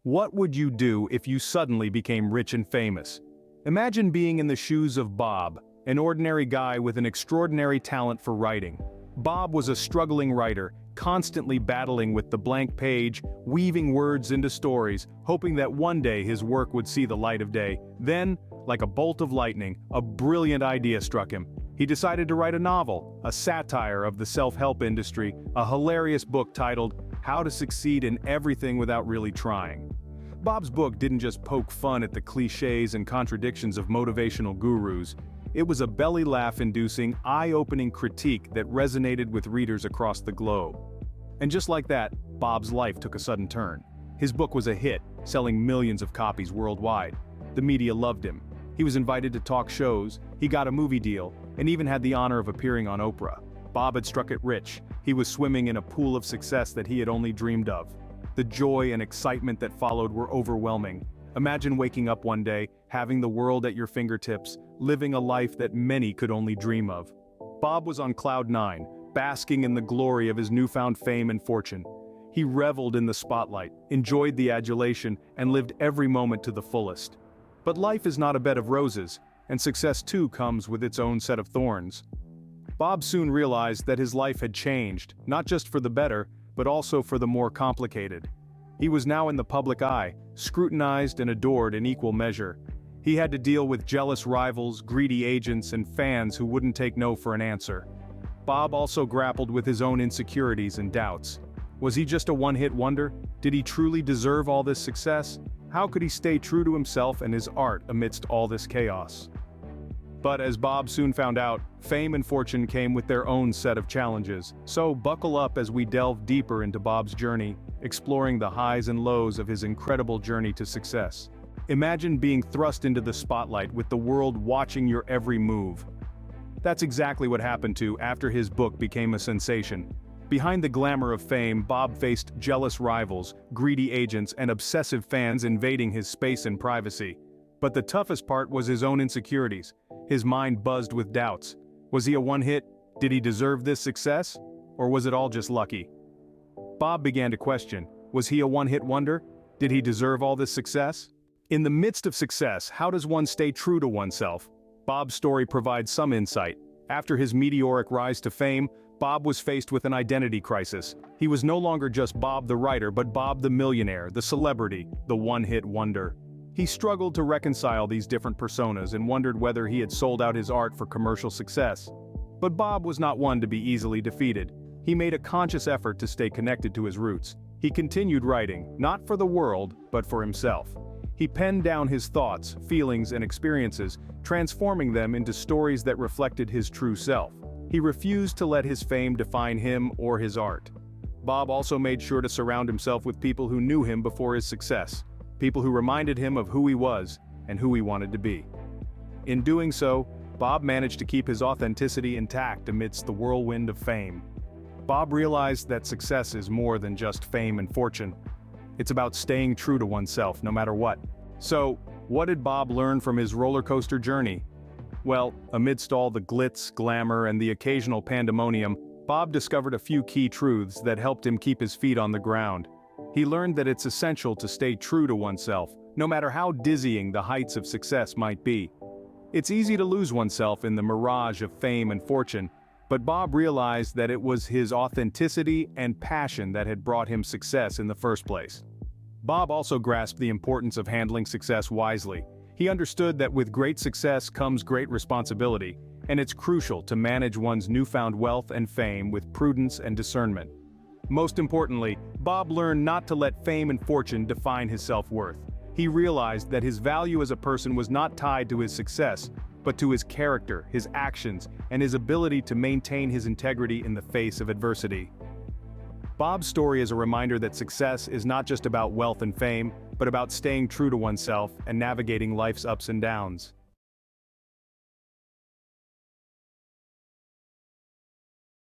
What would you do if you suddenly became rich and famous? Imagine being in the shoes of Bob, an ordinary guy with an extraordinary talent for writing. Bob was a struggling writer, constantly battling with the blank page, weaving words into stories, hoping that one day his work would see the light of day. Then, like a bolt of lightning, a brilliant idea struck him. He decided to write a novel, a satire of the self-help industry, a hilarious book titled How to Succeed in Everything Without Really Trying. Bob's book didn't just poke fun at the cliches and contradictions of motivational gurus. It was a belly laugh-inducing, eye-opening critique that resonated with readers across the globe. And just like that, Bob's life took a sudden turn. His book was a hit, selling millions of copies worldwide. The media loved him. He was invited to talk shows, he got a movie deal, and even had the honor of appearing on Oprah. Bob had struck it rich. He was swimming in a pool of success that he had only dreamed of. The joy and excitement that followed were overwhelming. Imagine waking up one day, having the world at your fingertips, living a life that many could only dream of. Bob was on cloud nine, basking in the glory of his newfound fame and fortune. He reveled in the spotlight, enjoyed the adulation, and lived every moment to the fullest. But life is not a bed of roses, and success too comes with its own set of thorns. Bob soon realized that his life had changed, not just for the better, but also for the more complicated. He was now in the public eye, scrutinized and adored in equal measure. He had to deal with jealous rivals, greedy agents, and fans who wouldn't take no for an answer. Bob also grappled with his own insecurities and doubts. Was he just a one-hit wonder? Did he truly deserve all this success? How could he stay true to himself and his art amidst all this chaos? But as Bob soon found out, fame and fortune came with their own set of challenges. So buckle up as we delve deeper into Bob's journey, exploring the highs and lows of his incredible journey to success. Imagine being thrust into the spotlight with the world watching your every move. That's exactly what happened to after his book became a sensation. Behind the glamour of fame, Bob faced jealous rivals, greedy agents, and obsessive fans invading his space and privacy. But the toughest part was his own insecurities. His mind buzzed with doubts. Was he a one-hit? Did he deserve this success? Or was it all just lucky? Bob began to question, was he a one-hit wonder? Did he deserve all this success? In the midst of success, how does one stay true to oneself? Bob's story provides some insight. After his meteoric rise to fame, Bob was faced with an identity crisis. He was no longer just Bob the writer, but Bob the millionaire, the celebrity, the one-hit wonder. He struggled to reconcile these different personas and wondered whether he had sold out his art for commercial success. But Bob was not one to be easily defeated. He made a conscious effort to stay connected to his roots. He continued writing, not for the world, but for himself. He penned down his thoughts, feelings, and experiences, transforming them into stories that reflected his true self. He refused to let his fame define him or his art. Bob also made sure to surround himself with people who knew him before his success. People who reminded him of who he was and who he wanted to be. In doing so, Bob managed to keep his authenticity intact amidst the whirlwind of fame. Bob realized that success is more than just fame and fortune. It's about staying true to oneself no matter what. So, what did Bob learn from his roller coaster journey? Well, amidst all the glitz, glamour, and the occasional pandemonium, Bob discovered a few key truths that helped him keep his feet on the ground. He learned that it's essential to stay true to oneself, no matter how dizzying the heights of success might be. It's easy to lose oneself in the mirage of fame and fortune, but Bob realized that it was his authenticity and passion that had brought him success in the first place. Bob also grasped the importance of handling success wisely. He understood that with great success comes great responsibility, and it's crucial to manage one's newfound wealth and fame with prudence and discernment. Most importantly, Bob learned not to let fame and fortune define his self-worth. He realized that his value as a person was not tied to his success, but to his character, his actions, and his ability to maintain his integrity in the face of adversity. Bob's story is a reminder that success is not just about wealth and fame, but about staying true to oneself and navigating life's ups and downs.